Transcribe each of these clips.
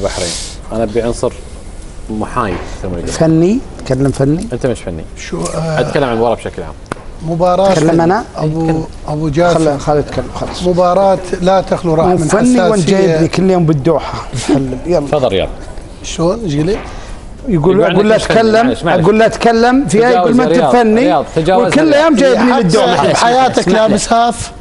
البحرين، انا ابي عنصر محايد فني. تكلم فني. انت مش فني. شو اتكلم عن المباراه بشكل عام. مباراة تكلم انا ابو جاسم. خلي يتكلم خلاص. مباراة لا تخلو راح من فني وانت جايبني كل يوم بالدوحه. يلا تفضل رياض. شلون ايش قلت؟ اقول له اتكلم، اقول له اتكلم فيها، يقول ما انت فني وكل يوم جايبني بالدوحه. بحياتك لابس هاف؟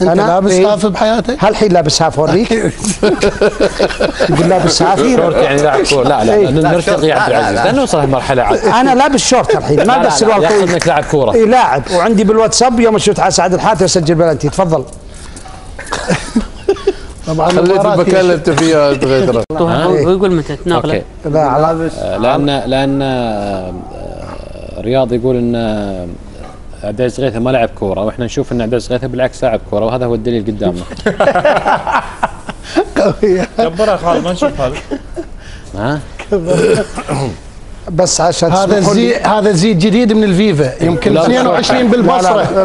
انت لابس هاف بحياتك؟ هالحين لابس هاف اوريك. يقول لابس هاف شورت يعني لاعب كوره. لا نرتقي يا عبد العزيز لانه نوصل هالمرحله عاد. انا لابس شورت الحين ما لابس سروال طويل. انك لاعب كوره. اي لاعب، وعندي بالواتساب يوم اشوت على سعد الحاتي اسجل بلنتي. تفضل. طبعا خليته بكلم انت فيها تغير. هو يقول متى تناقله؟ لان رياض يقول ان عبد العزيز غيثة ما لعب كوره، واحنا نشوف ان عبد العزيز غيثة بالعكس لاعب كوره، وهذا هو الدليل قدامنا. قوية. كبرها خالد ما نشوف هذا. ها؟ بس عشان هذا زيت جديد من الفيفا، يمكن 22 بالبصره.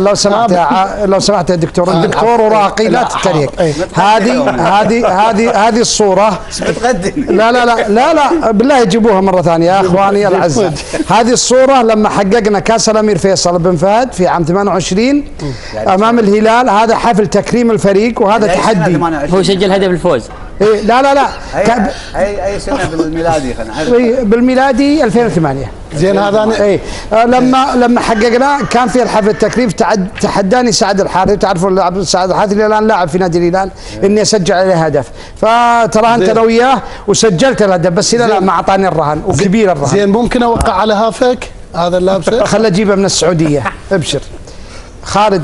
لو سمحت يا دكتور، الدكتور وراقي لا تتريق. هذه الصوره. لا بالله يجيبوها مره ثانيه يا اخواني الاعزاء. هذه الصوره لما حققنا كاس الامير فيصل بن فهد في عام 28 امام الهلال. هذا حفل تكريم الفريق وهذا تحدي. هو سجل هدف الفوز. إيه لا اي سنه بالميلادي خلينا نعرف. بالميلادي 2008. زين هذا اي لما حققنا كان في الحفل التكريم تحداني سعد الحارثي. تعرفوا سعد الحارثي الان لاعب في نادي الهلال اني اسجل عليه هدف، فترى انت انا وياه وسجلت الهدف، بس لا ما اعطاني الرهن وكبير الرهن. زين ممكن اوقع على هافك هذا اللابسه؟ خله اجيبه من السعوديه. ابشر خالد.